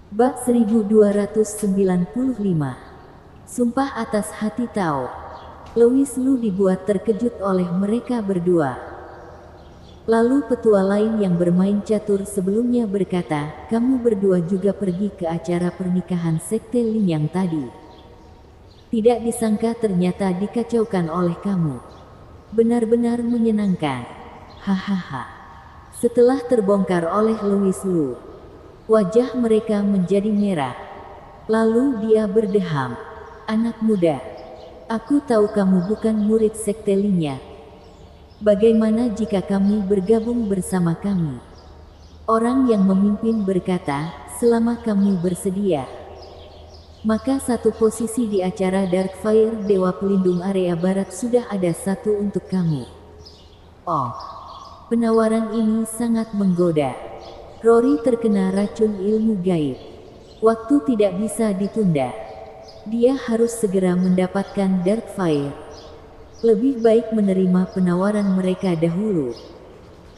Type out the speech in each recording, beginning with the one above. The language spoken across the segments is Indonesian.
Bab 1295. Sumpah atas hati Tao. Louis Lu dibuat terkejut oleh mereka berdua. Lalu petua lain yang bermain catur sebelumnya berkata, kamu berdua juga pergi ke acara pernikahan Sekte Lin yang tadi. Tidak disangka ternyata dikacaukan oleh kamu. Benar-benar menyenangkan. Hahaha. Setelah terbongkar oleh Louis Lu, wajah mereka menjadi merah. Lalu dia berdeham. Anak muda, aku tahu kamu bukan murid Sekte Lin. Bagaimana jika kamu bergabung bersama kami? Orang yang memimpin berkata, selama kamu bersedia. Maka satu posisi di acara Darkfire Dewa Pelindung Area Barat sudah ada satu untuk kamu. Oh, penawaran ini sangat menggoda. Rory terkena racun ilmu gaib. Waktu tidak bisa ditunda. Dia harus segera mendapatkan Darkfire. Lebih baik menerima penawaran mereka dahulu.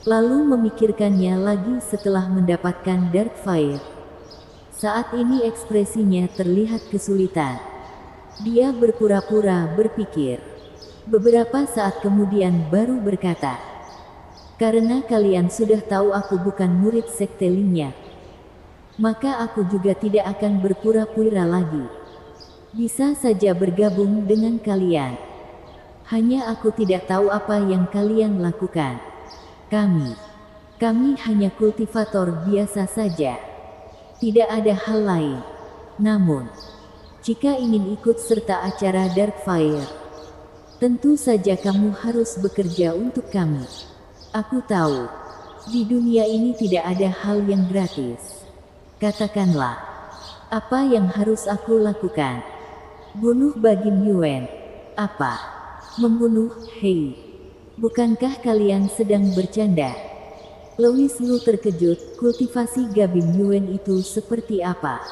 Lalu memikirkannya lagi setelah mendapatkan Darkfire. Saat ini ekspresinya terlihat kesulitan. Dia berpura-pura berpikir. Beberapa saat kemudian baru berkata, karena kalian sudah tahu aku bukan murid Sekte Lin, maka aku juga tidak akan berpura-pura lagi. Bisa saja bergabung dengan kalian. Hanya aku tidak tahu apa yang kalian lakukan. Kami hanya kultivator biasa saja. Tidak ada hal lain. Namun, jika ingin ikut serta acara Darkfire, tentu saja kamu harus bekerja untuk kami. Aku tahu, di dunia ini tidak ada hal yang gratis. Katakanlah, apa yang harus aku lakukan? Bunuh Bagim Yuan. Apa? Membunuh, hei. Bukankah kalian sedang bercanda? Louis Lu terkejut, kultivasi Gabim Yuan itu seperti apa?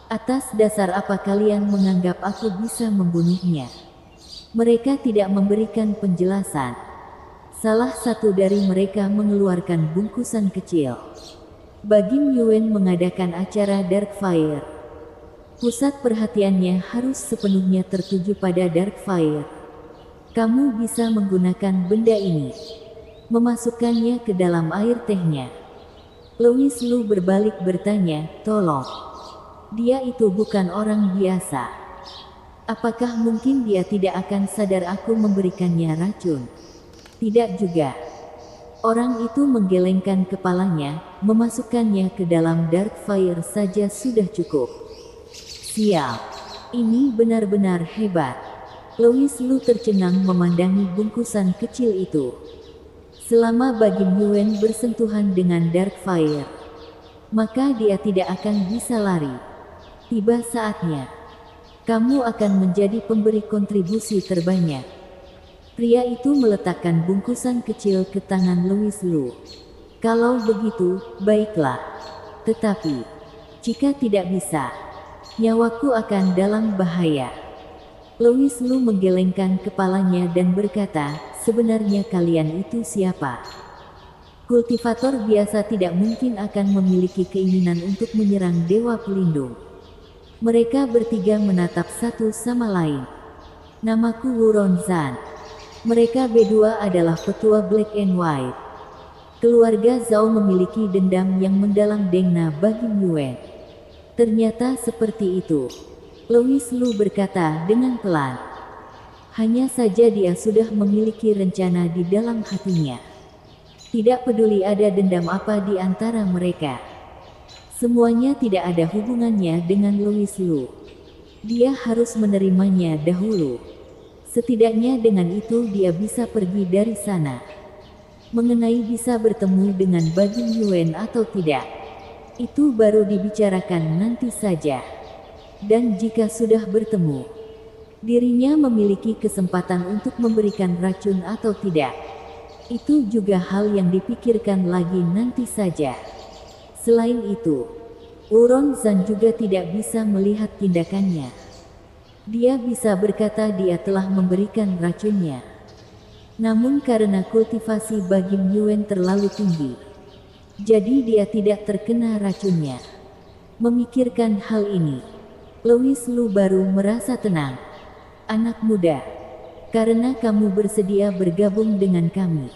Atas dasar apa kalian menganggap aku bisa membunuhnya? Mereka tidak memberikan penjelasan. Salah satu dari mereka mengeluarkan bungkusan kecil. Bagim Yuan mengadakan acara Darkfire. Pusat perhatiannya harus sepenuhnya tertuju pada Darkfire. Kamu bisa menggunakan benda ini. Memasukkannya ke dalam air tehnya. Louis Lu berbalik bertanya, tolong. Dia itu bukan orang biasa. Apakah mungkin dia tidak akan sadar aku memberikannya racun? Tidak juga. Orang itu menggelengkan kepalanya, memasukkannya ke dalam Darkfire saja sudah cukup. Sial. Ini benar-benar hebat. Louis Lu tercengang memandangi bungkusan kecil itu. Selama Bagim Yuan bersentuhan dengan Darkfire, maka dia tidak akan bisa lari. Tiba saatnya. Kamu akan menjadi pemberi kontribusi terbanyak. Pria itu meletakkan bungkusan kecil ke tangan Louis Lu. Kalau begitu, baiklah. Tetapi, jika tidak bisa, nyawaku akan dalam bahaya. Louis Lu menggelengkan kepalanya dan berkata, sebenarnya kalian itu siapa? Kultivator biasa tidak mungkin akan memiliki keinginan untuk menyerang Dewa Pelindung. Mereka bertiga menatap satu sama lain. Namaku Wuron Zan. Mereka berdua adalah petua Black and White. Keluarga Zhao memiliki dendam yang mendalam dengan Bagim Yuan. Ternyata seperti itu. Louis Lu berkata dengan pelan. Hanya saja dia sudah memiliki rencana di dalam hatinya. Tidak peduli ada dendam apa di antara mereka. Semuanya tidak ada hubungannya dengan Louis Lu. Dia harus menerimanya dahulu. Setidaknya dengan itu dia bisa pergi dari sana. Mengenai bisa bertemu dengan Bagim Yuan atau tidak, itu baru dibicarakan nanti saja. Dan jika sudah bertemu, dirinya memiliki kesempatan untuk memberikan racun atau tidak. Itu juga hal yang dipikirkan lagi nanti saja. Selain itu, Wuron Zan juga tidak bisa melihat tindakannya. Dia bisa berkata dia telah memberikan racunnya. Namun karena kultivasi Bagim Yuan terlalu tinggi, jadi dia tidak terkena racunnya. Memikirkan hal ini, Louis Lu baru merasa tenang. Anak muda, karena kamu bersedia bergabung dengan kami.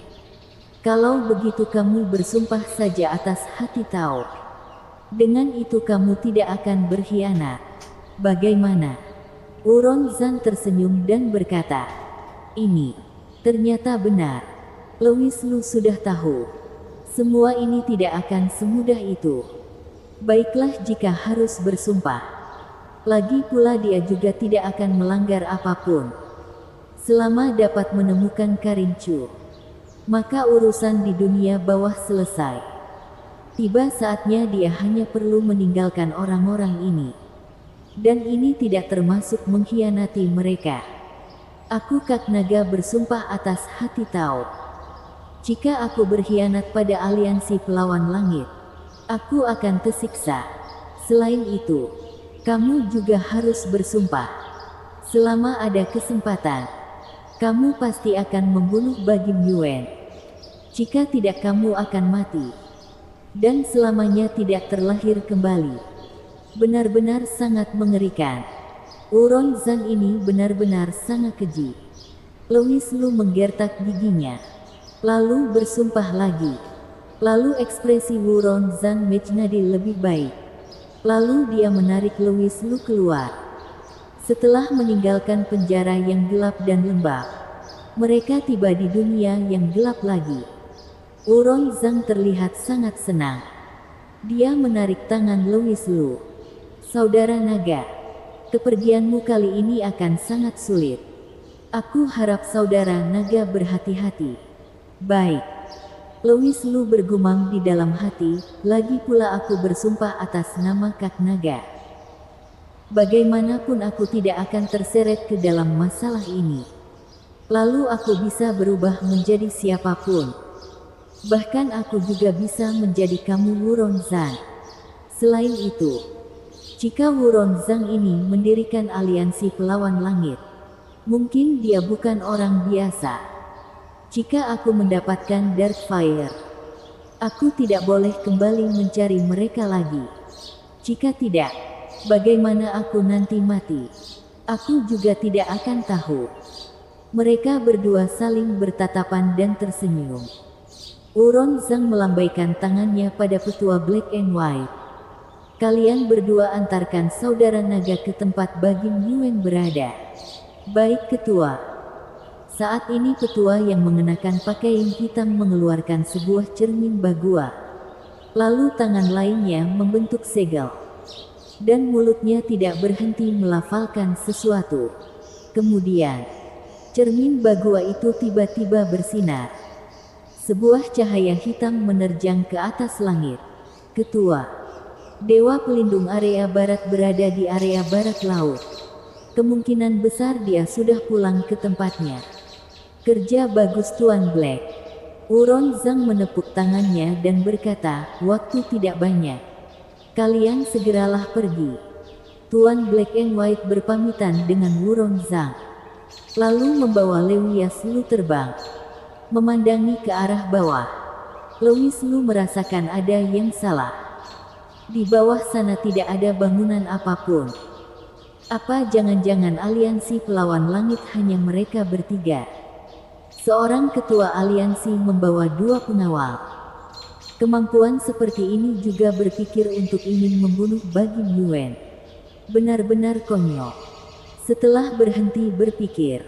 Kalau begitu kamu bersumpah saja atas hati Tao. Dengan itu kamu tidak akan berkhianat. Bagaimana? Wuronzan tersenyum dan berkata, ini ternyata benar. Louis Lu sudah tahu. Semua ini tidak akan semudah itu. Baiklah jika harus bersumpah. Lagi pula dia juga tidak akan melanggar apapun. Selama dapat menemukan Karincu, maka urusan di dunia bawah selesai. Tiba saatnya dia hanya perlu meninggalkan orang-orang ini. Dan ini tidak termasuk mengkhianati mereka. Aku Kak Naga bersumpah atas hati Tao. Jika aku berkhianat pada aliansi pelawan langit, aku akan tersiksa. Selain itu, kamu juga harus bersumpah. Selama ada kesempatan, kamu pasti akan membunuh Bagim Yuan. Jika tidak kamu akan mati. Dan selamanya tidak terlahir kembali. Benar-benar sangat mengerikan. Wuronzan ini benar-benar sangat keji. Louis Lu menggertak giginya. Lalu bersumpah lagi. Lalu ekspresi Wuronzan menjadi lebih baik. Lalu dia menarik Louis Lu keluar. Setelah meninggalkan penjara yang gelap dan lembab, mereka tiba di dunia yang gelap lagi. Wuronzan terlihat sangat senang. Dia menarik tangan Louis Lu. Saudara naga, kepergianmu kali ini akan sangat sulit. Aku harap saudara naga berhati-hati. Baik. Louis Lu bergumam di dalam hati, lagi pula aku bersumpah atas nama Kak Naga. Bagaimanapun aku tidak akan terseret ke dalam masalah ini. Lalu aku bisa berubah menjadi siapapun. Bahkan aku juga bisa menjadi kamu Wuronzan. Selain itu, jika Wuronzan ini mendirikan aliansi pelawan langit, mungkin dia bukan orang biasa. Jika aku mendapatkan Darkfire, aku tidak boleh kembali mencari mereka lagi. Jika tidak, bagaimana aku nanti mati? Aku juga tidak akan tahu. Mereka berdua saling bertatapan dan tersenyum. Wuronzan melambaikan tangannya pada petua Black and White. Kalian berdua antarkan saudara naga ke tempat Bagim Yuan berada. Baik ketua. Saat ini petua yang mengenakan pakaian hitam mengeluarkan sebuah cermin bagua. Lalu tangan lainnya membentuk segel. Dan mulutnya tidak berhenti melafalkan sesuatu. Kemudian, cermin bagua itu tiba-tiba bersinar. Sebuah cahaya hitam menerjang ke atas langit. Ketua. Dewa pelindung area barat berada di area barat laut. Kemungkinan besar dia sudah pulang ke tempatnya. Kerja bagus Tuan Black. Wuronzan menepuk tangannya dan berkata, waktu tidak banyak. Kalian segeralah pergi. Tuan Black and White berpamitan dengan Wuronzan. Lalu membawa Louis Lu terbang. Memandangi ke arah bawah. Louis Lu merasakan ada yang salah. Di bawah sana tidak ada bangunan apapun. Apa jangan-jangan aliansi pelawan langit hanya mereka bertiga? Seorang ketua aliansi membawa 2 pengawal. Kemampuan seperti ini juga berpikir untuk ingin membunuh Bagim Yuan. Benar-benar konyol. Setelah berhenti berpikir,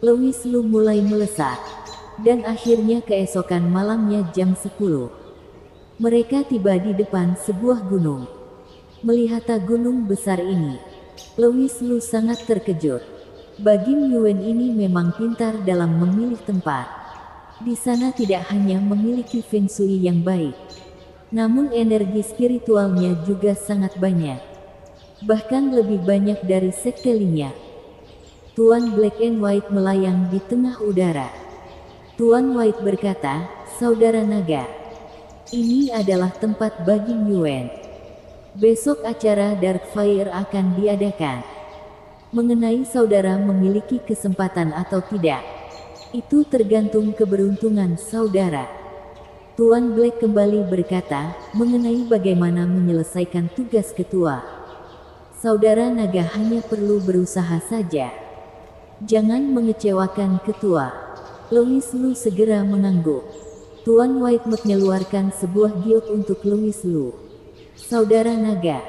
Louis Lu mulai melesat. Dan akhirnya keesokan malamnya jam 10. Mereka tiba di depan sebuah gunung. Melihat gunung besar ini, Louis Lu sangat terkejut. Bagim Yuan ini memang pintar dalam memilih tempat. Di sana tidak hanya memiliki feng shui yang baik, namun energi spiritualnya juga sangat banyak. Bahkan lebih banyak dari sekte Linya. Tuan Black and White melayang di tengah udara. Tuan White berkata, saudara naga, ini adalah tempat Bagim Yuan. Besok acara Darkfire akan diadakan. Mengenai saudara memiliki kesempatan atau tidak, itu tergantung keberuntungan saudara. Tuan Black kembali berkata, mengenai bagaimana menyelesaikan tugas ketua. Saudara naga hanya perlu berusaha saja. Jangan mengecewakan ketua. Louis Lu segera mengangguk. Tuan White mengeluarkan sebuah giok untuk Louis Lu. Saudara naga,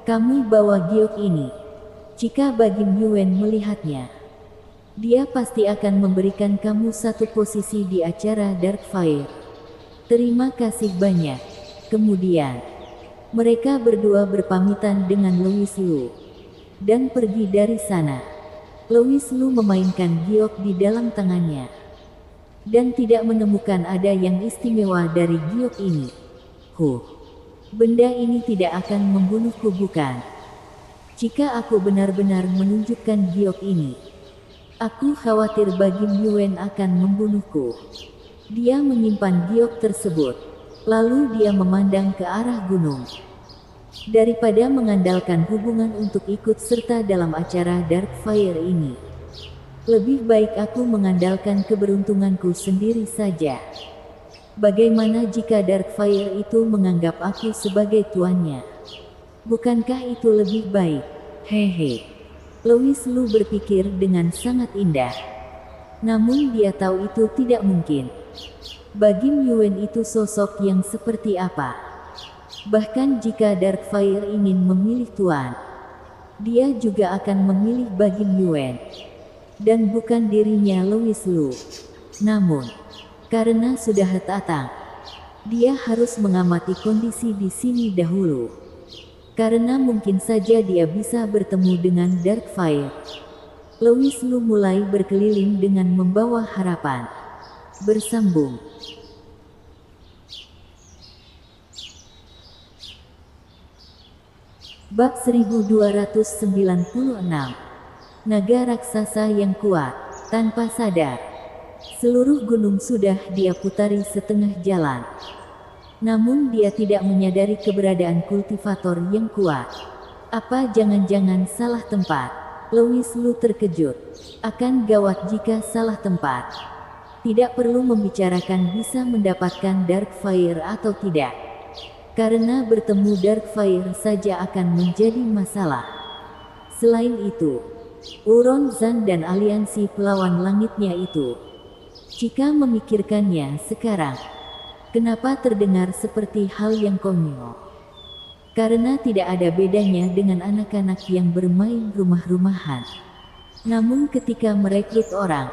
kamu bawa giok ini. Jika Bagim Yuan melihatnya, dia pasti akan memberikan kamu satu posisi di acara Darkfire. Terima kasih banyak. Kemudian, mereka berdua berpamitan dengan Louis Lu dan pergi dari sana. Louis Lu memainkan giok di dalam tangannya dan tidak menemukan ada yang istimewa dari giok ini. Benda ini tidak akan membunuhku, bukan? Jika aku benar-benar menunjukkan giok ini, aku khawatir Bagim Yuan akan membunuhku. Dia menyimpan giok tersebut, lalu dia memandang ke arah gunung. Daripada mengandalkan hubungan untuk ikut serta dalam acara Darkfire ini, lebih baik aku mengandalkan keberuntunganku sendiri saja. Bagaimana jika Darkfire itu menganggap aku sebagai tuannya? Bukankah itu lebih baik? Hehe. Louis Lu berpikir dengan sangat indah. Namun dia tahu itu tidak mungkin. Bagim Yuan itu sosok yang seperti apa? Bahkan jika Darkfire ingin memilih tuan, dia juga akan memilih Bagim Yuan. Dan bukan dirinya Louis Lu. Namun, karena sudah datang, dia harus mengamati kondisi di sini dahulu. Karena mungkin saja dia bisa bertemu dengan Darkfire. Louis Lu mulai berkeliling dengan membawa harapan. Bersambung. Bab 1296. Naga raksasa yang kuat. Tanpa sadar, seluruh gunung sudah dia putari setengah jalan. Namun dia tidak menyadari keberadaan kultivator yang kuat. Apa jangan-jangan salah tempat? Louis Lu terkejut. Akan gawat jika salah tempat. Tidak perlu membicarakan bisa mendapatkan Darkfire atau tidak. Karena bertemu Darkfire saja akan menjadi masalah. Selain itu, Uron Zan dan aliansi pelawan langitnya itu. Jika memikirkannya sekarang, kenapa terdengar seperti hal yang konyol? Karena tidak ada bedanya dengan anak-anak yang bermain rumah-rumahan. Namun ketika merekrut orang,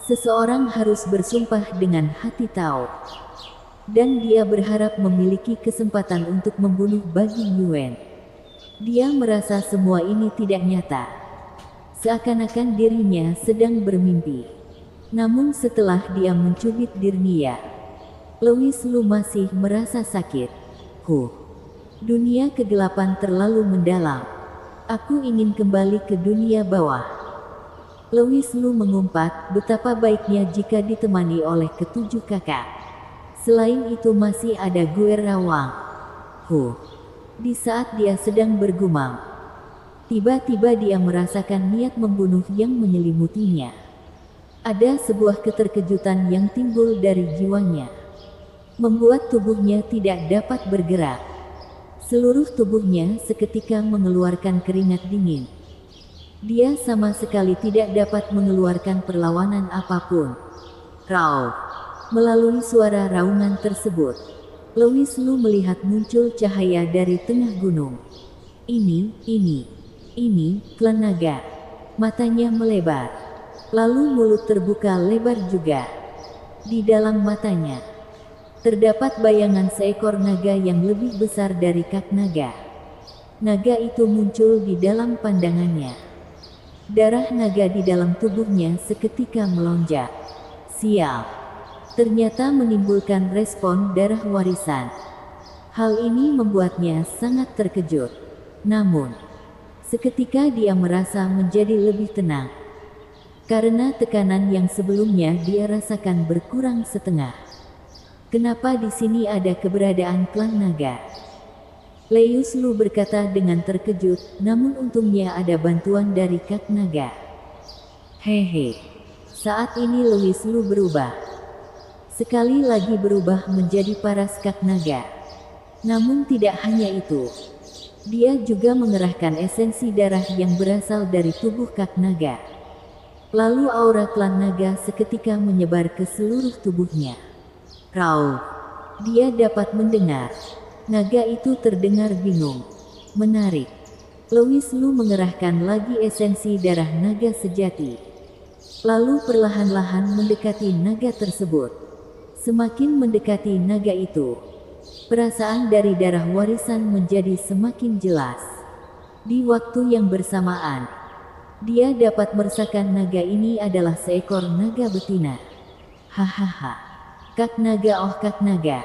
seseorang harus bersumpah dengan hati tahu. Dan dia berharap memiliki kesempatan untuk membunuh Bagim Yuan. Dia merasa semua ini tidak nyata. Seakan-akan dirinya sedang bermimpi. Namun setelah dia mencubit Dirnia, Louis Lu masih merasa sakit. Dunia kegelapan terlalu mendalam. Aku ingin kembali ke dunia bawah. Louis Lu mengumpat, betapa baiknya jika ditemani oleh ketujuh kakak. Selain itu masih ada Guerra Wang. Di saat dia sedang bergumam, tiba-tiba dia merasakan niat membunuh yang menyelimutinya. Ada sebuah keterkejutan yang timbul dari jiwanya, membuat tubuhnya tidak dapat bergerak. Seluruh tubuhnya seketika mengeluarkan keringat dingin. Dia sama sekali tidak dapat mengeluarkan perlawanan apapun. Rauh. Melalui suara raungan tersebut, Louis Lu melihat muncul cahaya dari tengah gunung. Ini, klan naga. Matanya melebar. Lalu mulut terbuka lebar juga. Di dalam matanya, terdapat bayangan seekor naga yang lebih besar dari kak naga. Naga itu muncul di dalam pandangannya. Darah naga di dalam tubuhnya seketika melonjak. Sial. Ternyata menimbulkan respon darah warisan. Hal ini membuatnya sangat terkejut. Namun, seketika dia merasa menjadi lebih tenang. Karena tekanan yang sebelumnya dia rasakan berkurang setengah. Kenapa di sini ada keberadaan klan naga? Louis Lu berkata dengan terkejut, namun untungnya ada bantuan dari kak naga. Hehe. Saat ini Louis Lu berubah. sekali lagi berubah menjadi paras kak naga. Namun tidak hanya itu. Dia juga mengerahkan esensi darah yang berasal dari tubuh kak naga. Lalu aura klan naga seketika menyebar ke seluruh tubuhnya. Rauf. Dia dapat mendengar. Naga itu terdengar bingung. Menarik. Louis Lu mengerahkan lagi esensi darah naga sejati. Lalu perlahan-lahan mendekati naga tersebut. Semakin mendekati naga itu, perasaan dari darah warisan menjadi semakin jelas. Di waktu yang bersamaan, dia dapat merasakan naga ini adalah seekor naga betina. Hahaha. Kak naga, oh kak naga.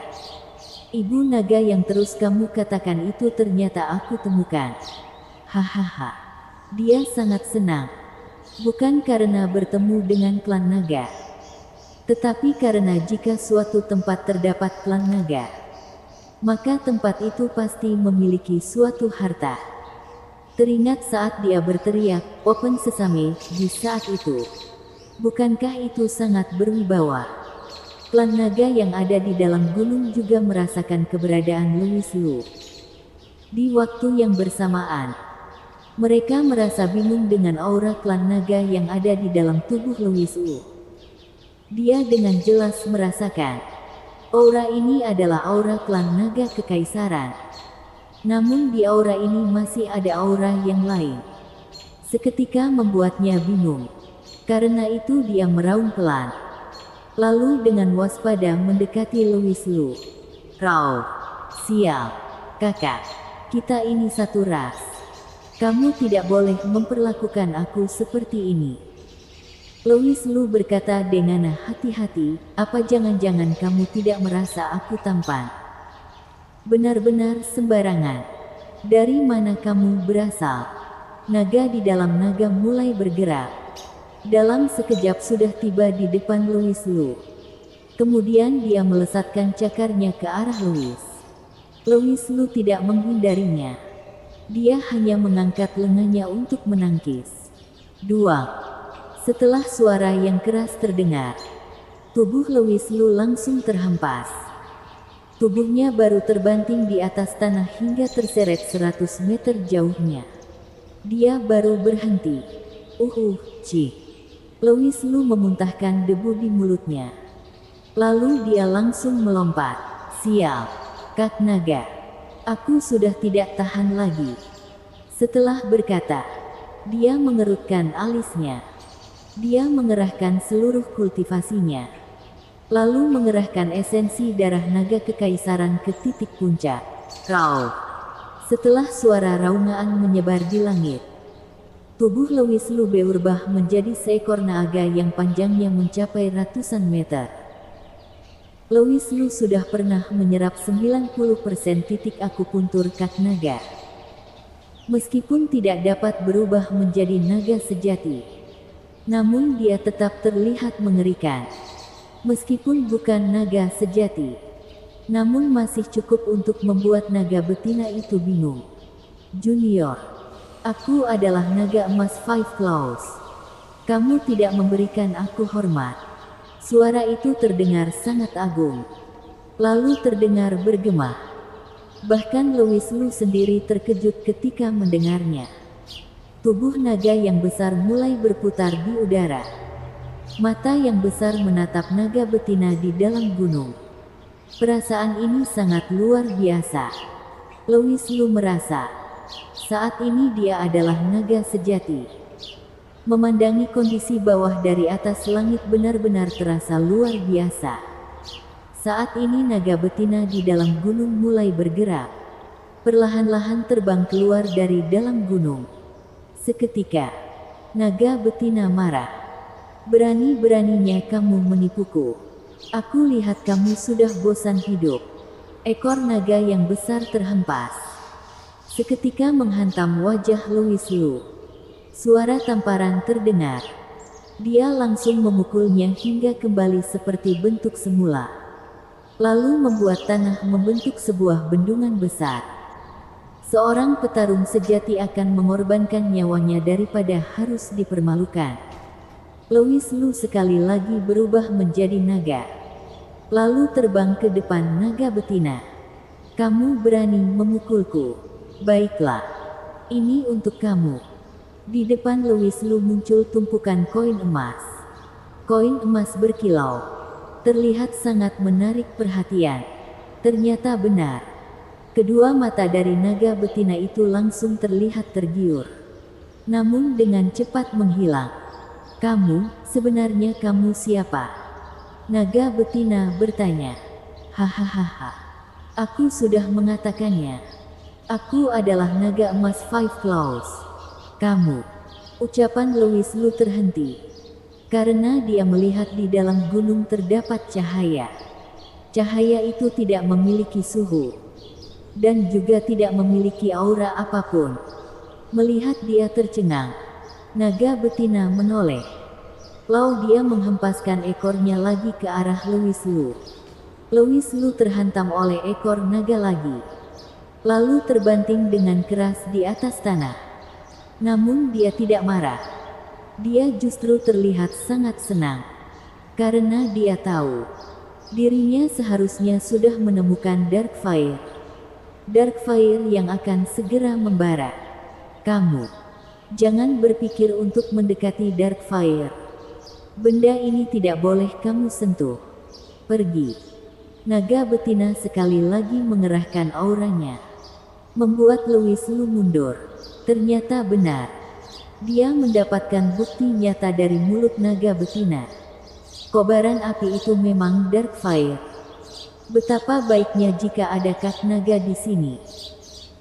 Ibu naga yang terus kamu katakan itu ternyata aku temukan. Hahaha. Dia sangat senang. Bukan karena bertemu dengan klan naga, tetapi karena jika suatu tempat terdapat klan naga, maka tempat itu pasti memiliki suatu harta. Teringat saat dia berteriak, "Open Sesame," di saat itu. Bukankah itu sangat berwibawa? Klan naga yang ada di dalam gunung juga merasakan keberadaan Louis Lu. Di waktu yang bersamaan, mereka merasa bingung dengan aura klan naga yang ada di dalam tubuh Louis Lu. Dia dengan jelas merasakan, aura ini adalah aura klan naga kekaisaran. Namun di aura ini masih ada aura yang lain. Seketika membuatnya bingung. Karena itu dia meraung pelan. Lalu dengan waspada mendekati Louis Lu. Rauf. Sial. Kakak. Kita ini satu ras. Kamu tidak boleh memperlakukan aku seperti ini. Louis Lu berkata dengan hati-hati, apa jangan-jangan kamu tidak merasa aku tampan? Benar-benar sembarangan. Dari mana kamu berasal? Naga di dalam naga mulai bergerak. Dalam sekejap sudah tiba di depan Louis Lu. Kemudian dia melesatkan cakarnya ke arah Louis. Louis Lu tidak menghindarinya. Dia hanya mengangkat lengannya untuk menangkis. Duang. Setelah suara yang keras terdengar, tubuh Louis Lu langsung terhempas. Tubuhnya baru terbanting di atas tanah hingga terseret 100 meter jauhnya. Dia baru berhenti. Cih. Louis Lu memuntahkan debu di mulutnya. Lalu dia langsung melompat. Sial. Kak naga. Aku sudah tidak tahan lagi. Setelah berkata, dia mengerutkan alisnya. Dia mengerahkan seluruh kultivasinya. Lalu mengerahkan esensi darah naga kekaisaran ke titik puncak. Rauf. Setelah suara raungan menyebar di langit, tubuh Louis Lu berubah menjadi seekor naga yang panjangnya mencapai ratusan meter. Louis Lu sudah pernah menyerap 90% titik akupuntur kak naga. Meskipun tidak dapat berubah menjadi naga sejati, namun dia tetap terlihat mengerikan. Meskipun bukan naga sejati, namun masih cukup untuk membuat naga betina itu bingung. Junior, aku adalah naga emas Five Claws. Kamu tidak memberikan aku hormat. Suara itu terdengar sangat agung. Lalu terdengar bergema. Bahkan Louis Lu sendiri terkejut ketika mendengarnya. Tubuh naga yang besar mulai berputar di udara. Mata yang besar menatap naga betina di dalam gunung. Perasaan ini sangat luar biasa. Louis Lu merasa, saat ini dia adalah naga sejati. Memandangi kondisi bawah dari atas langit benar-benar terasa luar biasa. Saat ini naga betina di dalam gunung mulai bergerak. Perlahan-lahan terbang keluar dari dalam gunung. Seketika, naga betina marah. Berani-beraninya kamu menipuku. Aku lihat kamu sudah bosan hidup. Ekor naga yang besar terhempas. Seketika menghantam wajah Louis Lu. Suara tamparan terdengar. Dia langsung memukulnya hingga kembali seperti bentuk semula. Lalu membuat tanah membentuk sebuah bendungan besar. Seorang petarung sejati akan mengorbankan nyawanya daripada harus dipermalukan. Louis Lu sekali lagi berubah menjadi naga. lalu terbang ke depan naga betina. Kamu berani memukulku? Baiklah, ini untuk kamu. Di depan Louis Lu muncul tumpukan koin emas. Koin emas berkilau, terlihat sangat menarik perhatian. Ternyata benar. Kedua mata dari naga betina itu langsung terlihat tergiur, namun dengan cepat menghilang. Kamu, sebenarnya kamu siapa? Naga betina bertanya. Hahaha. Aku sudah mengatakannya. Aku adalah naga emas Five Claws. Kamu. Ucapan Louis Lu terhenti, karena dia melihat di dalam gunung terdapat cahaya. Cahaya itu tidak memiliki suhu, dan juga tidak memiliki aura apapun. Melihat dia tercengang, naga betina menoleh. Lalu dia menghempaskan ekornya lagi ke arah Louis Lu. Louis Lu terhantam oleh ekor naga lagi, lalu terbanting dengan keras di atas tanah. Namun dia tidak marah. Dia justru terlihat sangat senang, karena dia tahu dirinya seharusnya sudah menemukan Dark Fire. Dark Fire yang akan segera membara. Kamu jangan berpikir untuk mendekati Dark Fire. Benda ini tidak boleh kamu sentuh. Pergi. Naga betina sekali lagi mengerahkan auranya, membuat Louis Lu mundur. Ternyata benar. Dia mendapatkan bukti nyata dari mulut naga betina. Kobaran api itu memang Dark Fire. Betapa baiknya jika ada kak naga di sini,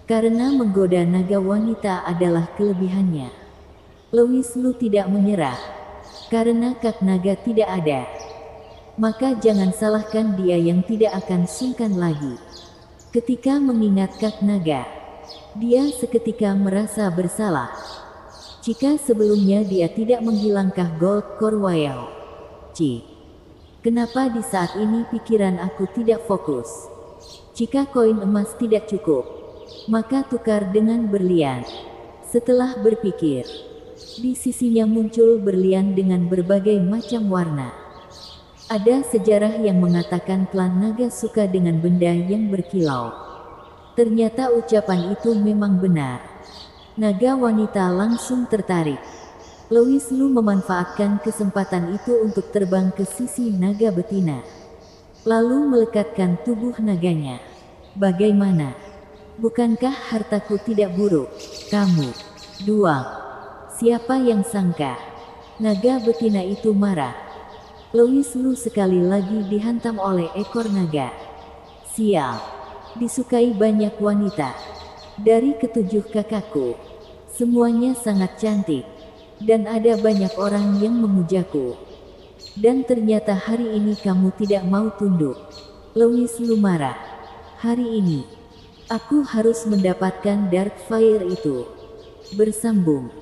karena menggoda naga wanita adalah kelebihannya. Louis Lu tidak menyerah, karena kak naga tidak ada. Maka jangan salahkan dia yang tidak akan sungkan lagi. Ketika mengingat kak naga, dia seketika merasa bersalah. Jika sebelumnya dia tidak menghilangkan Gold Core Wayao. Kenapa di saat ini pikiran aku tidak fokus? Jika koin emas tidak cukup, maka tukar dengan berlian. Setelah berpikir, di sisinya muncul berlian dengan berbagai macam warna. Ada sejarah yang mengatakan klan naga suka dengan benda yang berkilau. Ternyata ucapan itu memang benar. Naga wanita langsung tertarik. Louis Lu memanfaatkan kesempatan itu untuk terbang ke sisi naga betina, lalu melekatkan tubuh naganya. Bagaimana? Bukankah hartaku tidak buruk? Kamu dua. Siapa yang sangka? Naga betina itu marah. Louis Lu sekali lagi dihantam oleh ekor naga. Sial. Disukai banyak wanita. Dari ketujuh kakakku, semuanya sangat cantik. Dan ada banyak orang yang memujaku. Dan ternyata hari ini kamu tidak mau tunduk. Louis Lu marah. Hari ini, aku harus mendapatkan Dark Fire itu. Bersambung.